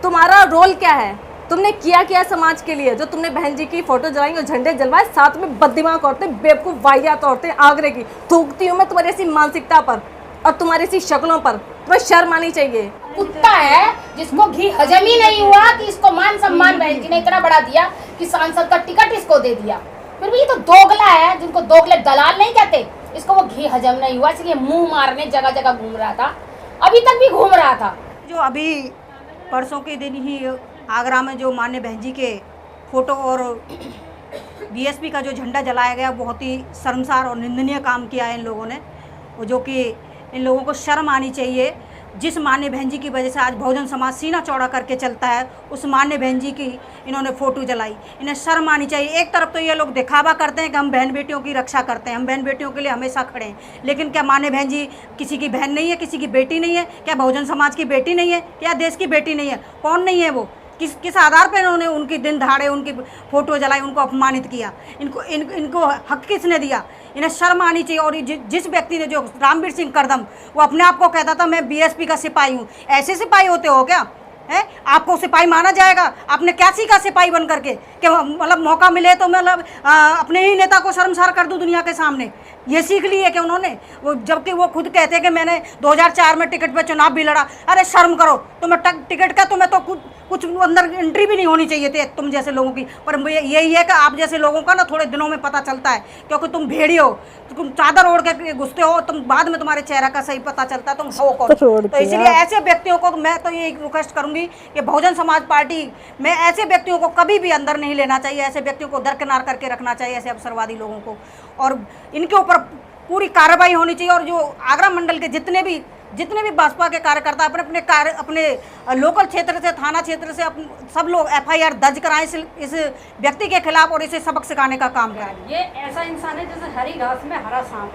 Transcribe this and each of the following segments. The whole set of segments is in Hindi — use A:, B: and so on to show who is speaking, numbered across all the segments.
A: तुम्हारा रोल क्या है, तुमने किया क्या समाज के लिए, जो तुमने बहन जी की फोटो जलाई और झंडे जलवाए, साथ में बददिमाग औरतें, बेवकूफ़ वाहियात औरतें आगरे की। थूकती हूँ मैं तुम्हारी ऐसी मानसिकता पर और तुम्हारी ऐसी शक्लों पर, तुम्हें शर्म आनी चाहिए।
B: कुत्ता है जिसको घी हजम ही नहीं हुआ कि इसको मान सम्मान बहन जी ने इतना बढ़ा दिया कि सांसद का टिकट इसको दे दिया। फिर भी ये तो दोगला है, जिनको दोगले दलाल नहीं कहते। इसको वो घी हजम नहीं हुआ इसलिए मुंह मारने जगह जगह घूम रहा था, अभी तक भी घूम रहा था।
C: जो अभी परसों के दिन ही आगरा में जो माननीय बहन जी के फोटो और बीएसपी का जो झंडा जलाया गया, बहुत ही शर्मसार और निंदनीय काम किया है इन लोगों ने, और जो कि इन लोगों को शर्म आनी चाहिए। जिस माननीय बहन जी की वजह से आज बहुजन समाज सीना चौड़ा करके चलता है, उस माननीय बहन जी की इन्होंने फ़ोटो जलाई, इन्हें शर्म आनी चाहिए। एक तरफ तो ये लोग दिखावा करते हैं कि हम बहन बेटियों की रक्षा करते हैं, हम बहन बेटियों के लिए हमेशा खड़े हैं, लेकिन क्या माननीय बहन जी किसी की बहन नहीं है, किसी की बेटी नहीं है? क्या बहुजन समाज की बेटी नहीं है? क्या देश की बेटी नहीं है? कौन नहीं है वो? किस आधार पर इन्होंने उनकी दिन दहाड़े उनकी फ़ोटो जलाई, उनको अपमानित किया? इनको हक किसने दिया? इन्हें शर्म आनी चाहिए। और जिस व्यक्ति ने, जो रामवीर सिंह करदम, वो अपने आप को कहता था मैं बीएसपी का सिपाही हूँ। ऐसे सिपाही होते हो क्या? है आपको सिपाही माना जाएगा? आपने क्या सीखा सिपाही बन करके कि मतलब मौका मिले तो मतलब अपने ही नेता को शर्मसार कर दूं दुनिया के सामने? ये सीख ली है कि उन्होंने, वो जबकि वो खुद कहते हैं कि मैंने 2004 में टिकट पे चुनाव भी लड़ा। अरे शर्म करो, तुम्हें टिकट का तुम्हें तो कुछ अंदर एंट्री भी नहीं होनी चाहिए थी तुम जैसे लोगों की। पर यही है कि आप जैसे लोगों का ना थोड़े दिनों में पता चलता है, क्योंकि तुम भेड़ी हो, तुम चादर ओढ़ के घुसते हो, तुम बाद में तुम्हारे चेहरा का सही पता चलता है तुम हो कौन। तो इसलिए ऐसे व्यक्तियों को मैं तो ये रिक्वेस्ट करूंगी कि बहुजन समाज पार्टी में ऐसे व्यक्तियों को कभी भी अंदर नहीं लेना चाहिए, ऐसे व्यक्तियों को दरकिनार करके रखना चाहिए, ऐसे अवसरवादी लोगों को, और इनके ऊपर पूरी कार्रवाई होनी चाहिए। और जो आगरा मंडल के जितने भी भाजपा के कार्यकर्ता अपने लोकल क्षेत्र से, थाना क्षेत्र से सब लोग एफआईआर दर्ज कराएं इस व्यक्ति के खिलाफ और इसे सबक सिखाने का काम करें।
D: ये ऐसा इंसान है जैसे हरी घास में हरा सांप,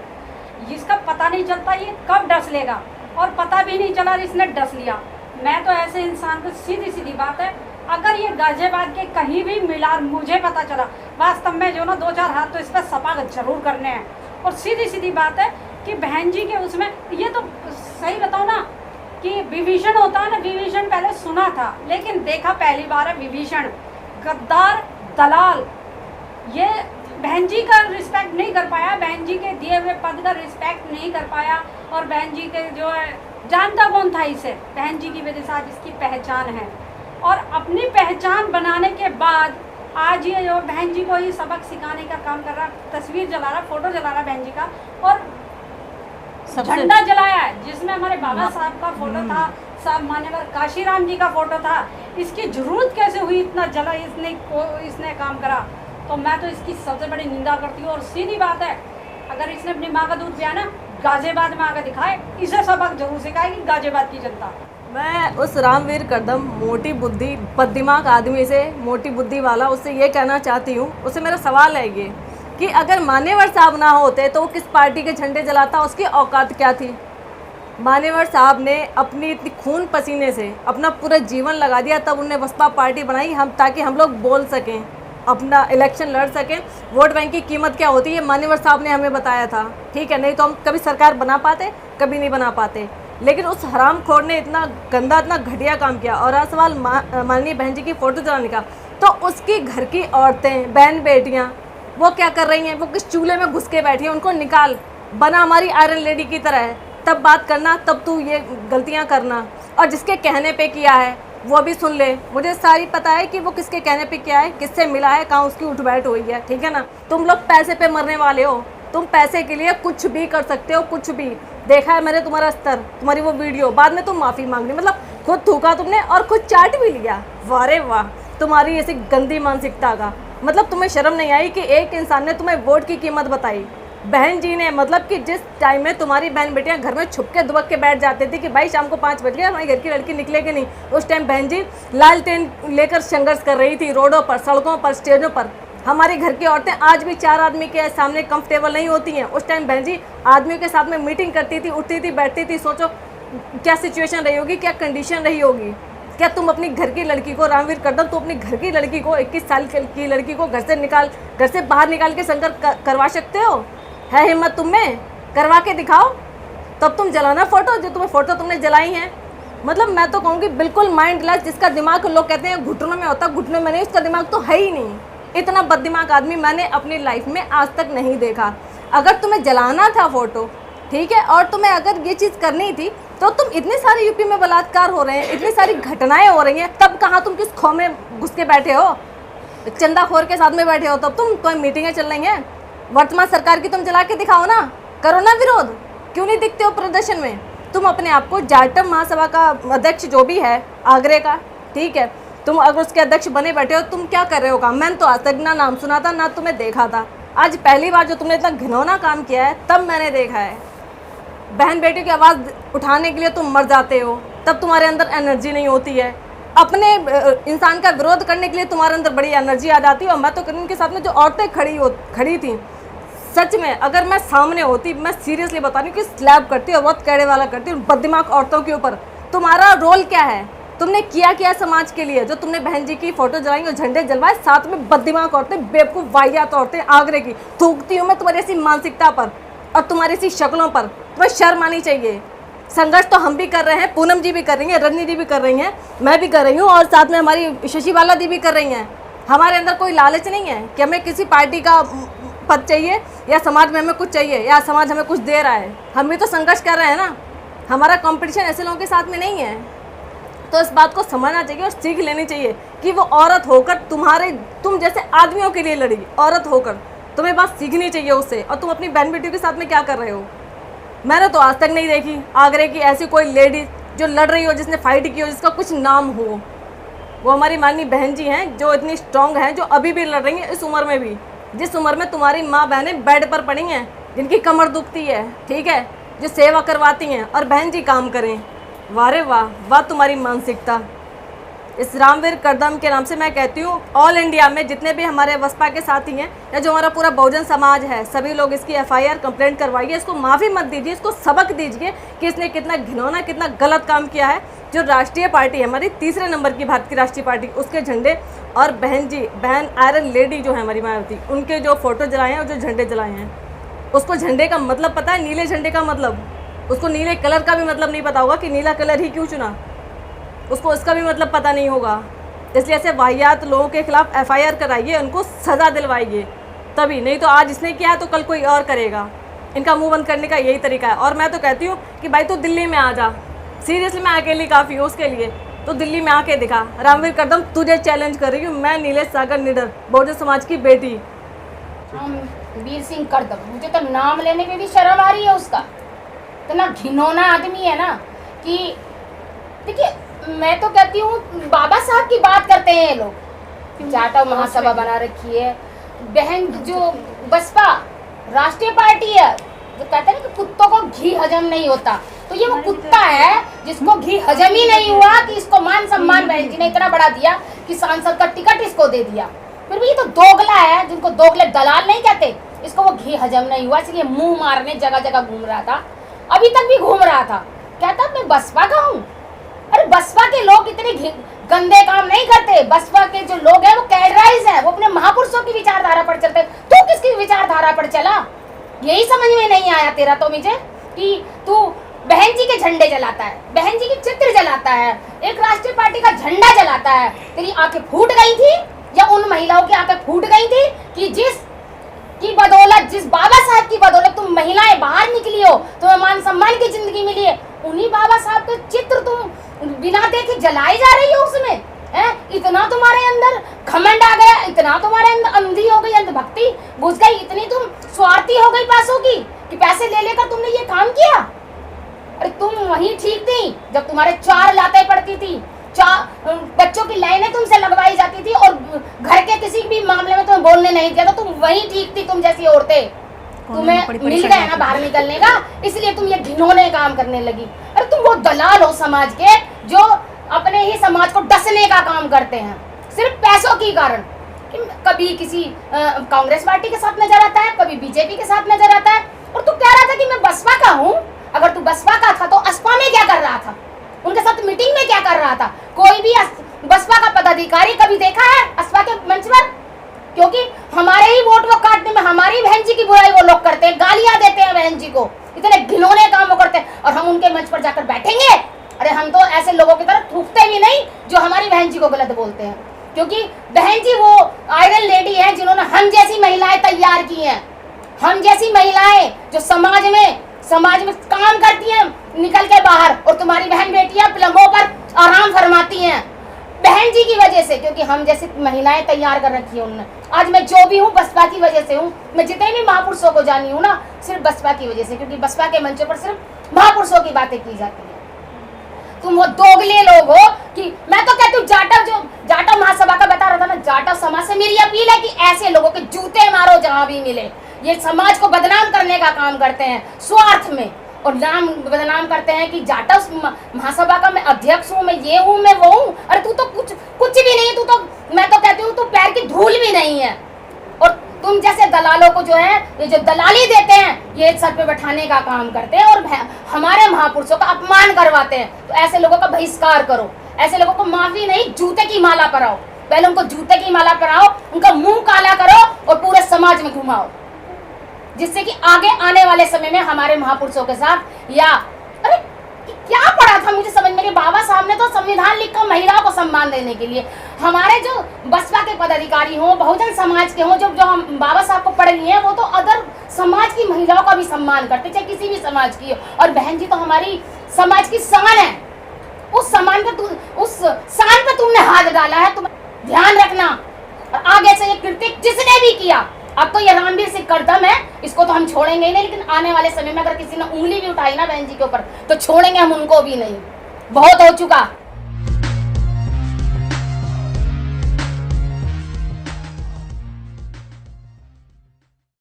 D: जिसका पता नहीं चलता ये कब डस लेगा, और पता भी नहीं चला इसने डस लिया। मैं तो ऐसे इंसान को सीधी बात है, अगर ये गाजियाबाद के कहीं भी मिला, मुझे पता चला, वास्तव में जो ना 2-4 हाथ तो इस पर सपा जरूर करने हैं। और सीधी बात है कि बहन जी के उसमें, ये तो सही बताओ ना कि विभीषण होता है ना, विभीषण पहले सुना था लेकिन देखा पहली बार है विभीषण, गद्दार दलाल। ये बहन जी का रिस्पेक्ट नहीं कर पाया, बहन जी के दिए हुए पद का रिस्पेक्ट नहीं कर पाया, और बहन जी के जो है जानता कौन था इसे, बहन जी की वजह से आज इसकी पहचान है। और अपनी पहचान बनाने के बाद आज ये जो बहन जी को ही सबक सिखाने का काम कर रहा, तस्वीर जला रहा, फोटो जला रहा बहन जी का, और झंडा जलाया है जिसमें हमारे बाबा साहब का फोटो था, साहब मान्यवर काशीराम जी का फोटो था। इसकी जरूरत कैसे हुई इतना जला, इसने काम करा? तो मैं तो इसकी सबसे बड़ी निंदा करती हूँ। और सीधी बात है, अगर इसने अपनी माँ का दूध पिया ना, गाजियाबाद में आकर दिखाए, इसे सबक जरूर सिखाएगी गाजियाबाद की जनता।
A: मैं उस रामवीर करदम मोटी बुद्धि बददिमाग आदमी से, मोटी बुद्धि वाला, उससे ये कहना चाहती हूँ, उससे मेरा सवाल है ये कि अगर मान्यवर साहब ना होते तो वो किस पार्टी के झंडे जलाता, उसकी औकात क्या थी? मान्यवर साहब ने अपनी इतनी खून पसीने से अपना पूरा जीवन लगा दिया, तब उन्हें बसपा पार्टी बनाई, ताकि हम लोग बोल सकें, अपना इलेक्शन लड़ सकें। वोट बैंक की कीमत क्या होती है मान्यवर साहब ने हमें बताया था, ठीक है? नहीं तो हम कभी सरकार बना पाते, कभी नहीं बना पाते। लेकिन उस हरामखोर ने इतना गंदा, इतना घटिया काम किया। और रहा सवाल माननीय बहन जी की फ़ोटो जलाने का, तो उसकी घर की औरतें, बहन बेटियाँ, वो क्या कर रही हैं? वो किस चूल्हे में घुस के बैठी हैं? उनको निकाल, बना हमारी आयरन लेडी की तरह है, तब बात करना, तब तू ये गलतियाँ करना। और जिसके कहने पे किया है वो भी सुन ले, मुझे सारी पता है कि वो किसके कहने पे किया है, किससे मिला है, कहाँ उसकी उठ बैठ हुई है, ठीक है ना? तुम लोग पैसे पे मरने वाले हो, तुम पैसे के लिए कुछ भी कर सकते हो, कुछ भी। देखा है मैंने तुम्हारा स्तर, तुम्हारी वो वीडियो, बाद में तुम माफ़ी मांग ली, मतलब खुद थूका तुमने और खुद चाट भी लिया। वाह रे वाह, तुम्हारी ऐसी गंदी मानसिकता का मतलब तुम्हें शर्म नहीं आई कि एक इंसान ने तुम्हें वोट की कीमत बताई, बहन जी ने। मतलब कि जिस टाइम में तुम्हारी बहन बेटियां घर में छुप के दुबक के बैठ जाती थी कि भाई शाम को 5 बज गए, हमारी घर की लड़की निकलेगी नहीं, उस टाइम बहन जी लालटेन लेकर संघर्ष कर रही थी, रोडों पर, सड़कों पर, स्टेजों पर। हमारी घर की औरतें आज भी 4 आदमी के सामने कंफर्टेबल नहीं होती हैं। उस टाइम बहन जी आदमियों के साथ में मीटिंग करती थी, उठती थी, बैठती थी। सोचो क्या सिचुएशन रही होगी, क्या कंडीशन रही होगी। क्या तुम अपनी घर की लड़की को, रामवीर करदम, तो अपनी घर की लड़की को, 21 साल की लड़की को घर से बाहर निकाल के संघर्ष करवा सकते हो? है हिम्मत तुम में? करवा के दिखाओ, तब तुम जलाना फ़ोटो, जो तुम्हें फ़ोटो तुमने जलाई हैं। मतलब मैं तो कहूँगी बिल्कुल माइंडलेस, जिसका दिमाग लोग कहते हैं घुटनों में होता, घुटनों में नहीं, उसका दिमाग तो है ही नहीं। इतना बददिमाग आदमी मैंने अपनी लाइफ में आज तक नहीं देखा। अगर तुम्हें जलाना था फोटो, ठीक है, और तुम्हें अगर ये चीज़ करनी थी तो तुम इतने सारे यूपी में बलात्कार हो रहे हैं, इतनी सारी घटनाएं हो रही हैं, तब कहाँ तुम किस खौफ में घुस के बैठे हो, चंदाखोर के साथ में बैठे हो, तब तुम मीटिंगें चल रही हैं। वर्तमान सरकार की तुम जला के दिखाओ ना, करो ना विरोध, क्यों नहीं दिखते हो प्रदर्शन में? तुम अपने आप को जाटव महासभा का अध्यक्ष जो भी है आगरे का, ठीक है, तुम अगर उसके अध्यक्ष बने बैठे हो, तुम क्या कर रहे हो काम? मैंने तो आज तक ना नाम सुना था ना तुम्हें देखा था, आज पहली बार जो तुमने इतना घिनौना काम किया है तब मैंने देखा है। बहन बेटी की आवाज़ उठाने के लिए तुम मर जाते हो, तब तुम्हारे अंदर एनर्जी नहीं होती है। अपने इंसान का विरोध करने के लिए तुम्हारे अंदर बड़ी एनर्जी आ जाती है। और मैं तो करीम के साथ में जो औरतें खड़ी थी, सच में अगर मैं सामने होती, मैं सीरियसली बता रही हूँ कि स्लैब करती और बहुत कैड़े वाला करती हूँ बददिमाग औरतों के ऊपर। तुम्हारा रोल क्या है? तुमने किया समाज के लिए? जो तुमने बहन जी की फोटो जलाई और झंडे जलवाए, साथ में बददिमाग औरतें, बेवकूफ़ वाहियात औरतें आगरे की। थूकती हूँ मैं तुम्हारी ऐसी मानसिकता पर और तुम्हारी ऐसी शक्लों पर। तुम्हें शर्म आनी चाहिए। संघर्ष तो हम भी कर रहे हैं, पूनम जी भी कर रही हैं, रजनी जी भी कर रही हैं, मैं भी कर रही हूँ, और साथ में हमारी शशि बाला दी भी कर रही हैं। हमारे अंदर कोई लालच नहीं है कि हमें किसी पार्टी का पद चाहिए या समाज में हमें कुछ चाहिए या समाज हमें कुछ दे रहा है। हम भी तो संघर्ष कर रहे हैं ना। हमारा कंपटीशन ऐसे लोगों के साथ में नहीं है। तो इस बात को समझना चाहिए और सीख लेनी चाहिए कि वो औरत होकर तुम जैसे आदमियों के लिए लड़ी, औरत होकर तुम्हें बात सीखनी चाहिए उससे। और तुम अपनी बहन बेटियों के साथ में क्या कर रहे हो? मैंने तो आज तक नहीं देखी आगरे की ऐसी कोई लेडी जो लड़ रही हो, जिसने फाइट की हो, जिसका कुछ नाम हो। वो हमारी माननीय बहन जी हैं जो इतनी स्ट्रांग हैं, जो अभी भी लड़ रही हैं इस उम्र में भी, जिस उम्र में तुम्हारी माँ बहनें बेड पर पड़ी हैं, जिनकी कमर दुखती है, ठीक है, जो सेवा करवाती हैं, और बहन जी काम करें। वाह रे वाह, वाह तुम्हारी मानसिकता। इस रामवीर कदम के नाम से मैं कहती हूँ, ऑल इंडिया में जितने भी हमारे बसपा के साथी हैं या जो हमारा पूरा बहुजन समाज है, सभी लोग इसकी FIR कंप्लेंट करवाइए। इसको माफ़ी मत दीजिए, इसको सबक दीजिए कि इसने कितना घिनौना, कितना गलत काम किया है। जो राष्ट्रीय पार्टी है हमारी, तीसरे नंबर की भारत की राष्ट्रीय पार्टी, उसके झंडे और बहन आयरन लेडी जो है हमारी मायावती, उनके जो फोटो जलाए हैं और जो झंडे जलाए हैं, उसको झंडे का मतलब पता है? नीले झंडे का मतलब, उसको नीले कलर का भी मतलब नहीं पता होगा कि नीला कलर ही क्यों चुना, उसको इसका भी मतलब पता नहीं होगा। इसलिए ऐसे वाहियात लोगों के खिलाफ FIR कराइए, उनको सज़ा दिलवाइए, तभी। नहीं तो आज इसने किया तो कल कोई और करेगा। इनका मुंह बंद करने का यही तरीका है। और मैं तो कहती हूँ कि भाई तू दिल्ली में आ जा, सीरियसली मैं अकेली काफ़ी हूँ उसके लिए। तो दिल्ली में आके दिखा। रामवीर कदम तुझे चैलेंज कर रही हूँ मैं, नीलेश सागर निडर, बहुजन समाज की बेटी।
B: वीर सिंह कदम, मुझे तो नाम लेने में भी शर्म आ रही है उसका। इतना घिनौना आदमी है ना कि देखिए, मैं तो कहती हूँ बाबा साहब की बात करते हैं ये लोग। जाटव महासभा बना रखी है, बहन जो बसपा राष्ट्रीय पार्टी है, जो कहते हैं ना कि कुत्तों को घी हजम नहीं होता, तो ये वो कुत्ता है जिसको घी हजम ही नहीं हुआ कि इसको मान सम्मान बहन जी ने इतना बढ़ा दिया कि सांसद का टिकट इसको दे दिया। फिर भी ये तो दोगला है, जिनको दोगले दलाल नहीं कहते। इसको वो घी हजम नहीं हुआ, इसलिए मुंह मारने जगह जगह घूम रहा था, अभी तक भी घूम रहा था, कहता मैं बसपा का हूँ। अरे बसपा के लोग इतने गंदे काम नहीं करते। बसपा के जो लोग हैं वो कैडराइज हैं, वो अपने महापुरुषों की विचारधारा पर चलते। तू किसकी विचारधारा पर चला? यही समझ में नहीं आया तेरा तो मुझे, कि तू बहन जी के झंडे जलाता है, बहन जी के चित्र जलाता है, एक राष्ट्रीय पार्टी का झंडा जलाता है। तेरी आंखें फूट गई थी या उन महिलाओं की आंखें फूट गई थी कि जिस बाबा साहब की बदौलत तुम महिलाएं बाहर निकली हो, तुम्हें मान सम्मान की जिंदगी मिली है, उन्हीं बाबा साहब के चित्र तुम बिना देखे जलाई जा रही हो उसमें है। इतना तुम्हारे अंदर घमंड आ गया, इतना तुम्हारे अंदर अंधी हो गई, अंधभक्ति घुस गई, इतनी तुम स्वार्थी हो गई पैसों की कि पैसे ले लेकर तुमने ये काम किया। अरे तुम वहीं ठीक थी जब तुम्हारे 4 लातें पड़ती थी, 4 बच्चों की लाइनें तुमसे लगवाई जाती थी और घर के किसी भी मामले में तुम्हें बोलने नहीं दिया, तो तुम वहीं ठीक थी। तुम जैसी औरतें, तुम्हें मिल गया ना बाहर निकलने का, इसलिए तुम ये घिनौने काम करने लगी। अरे तुम वो दलाल हो समाज के, जो अपने ही समाज को डसने का काम करते हैं सिर्फ पैसों के कारण। कभी किसी कांग्रेस पार्टी के साथ नजर आता है, कभी बीजेपी के साथ नजर आता है। और तू कह रहा था कि मैं बसपा का हूँ। अगर तू बसपा का था तो असपा में क्या कर रहा था? उनके साथ मीटिंग में क्या कर रहा था? कोई भी बसपा का पदाधिकारी कभी देखा है असपा के मंच पर? क्योंकि हमारे ही वोट वो काटने में हमारी बहन जी की बुराई वो लोग करते हैं, गालियां देते हैं बहन जी को, इतने घिनौने काम वो करते हैं। और हम उनके मंच पर जाकर बैठेंगे अरे हम तो ऐसे लोगों की तरह थूकते भी नहीं जो हमारी बहन जी को गलत बोलते हैं, क्योंकि बहन जी वो आयरन लेडी है जिन्होंने हम जैसी महिलाएं तैयार की हैं, हम जैसी महिलाएं जो समाज में काम करती हैं निकल के बाहर, और तुम्हारी बहन बेटियां पलंगों पर आराम फरमाती हैं बहन जी की वजह से, क्योंकि हम जैसी महिलाएं तैयार कर रखी है उन्होंने। आज मैं जो भी हूँ बसपा की वजह से हूँ, मैं जितने भी महापुरुषों को जानी हूँ ना, सिर्फ बसपा की वजह से, क्योंकि बसपा के मंचों पर सिर्फ महापुरुषों की बातें की जाती है। तुम वो दोगले लोग हो कि मैं तो कहती हूँ जाटव महासभा का बता रहा था ना, जाटव समाज से मेरी अपील है कि ऐसे लोगों के जूते मारो जहां भी मिले। ये समाज को बदनाम करने का काम करते हैं स्वार्थ में, और नाम बदनाम करते हैं कि जाटव महासभा का मैं अध्यक्ष हूँ, मैं ये हूँ, मैं वो हूँ। अरे तू तो कुछ भी नहीं, तू तो, मैं तो कहती हूँ तू पैर की धूल भी नहीं है। और तुम जैसे दलालों को जो है, ये जो दलाली देते हैं, ये सर पे बैठाने का काम करते हैं और हमारे महापुरुषों का अपमान करवाते हैं। तो ऐसे लोगों का बहिष्कार करो, ऐसे लोगों को माफी नहीं, जूते की माला पहनाओ। पहले उनको जूते की माला पहनाओ, उनका मुंह काला करो और पूरे समाज में घुमाओ, जिससे कि आगे आने वाले समय में हमारे महापुरुषों के साथ, या अरे क्या पढ़ा था मुझे समझ में, बाबा साहब ने तो संविधान लिखा महिलाओं को सम्मान देने के लिए। हमारे जो बसपा के पदाधिकारी हों, बहुजन समाज के हों, जो हम बाबा साहब को पढ़ लिए हैं, वो तो अदर समाज की महिलाओं का भी सम्मान करते, चाहे किसी भी समाज की हो। और बहन जी तो हमारी समाज की शान है, उस शान पे तुमने हाथ डाला है, तुम ध्यान रखना। और आगे से ये कृत्य जिसने भी किया, अब तो ये रणवीर सिंह करदम है, इसको तो हम छोड़ेंगे ही नहीं, लेकिन आने वाले समय में अगर किसी ने उंगली भी उठाई ना बहन जी के ऊपर, तो छोड़ेंगे हम उनको भी नहीं। बहुत हो चुका।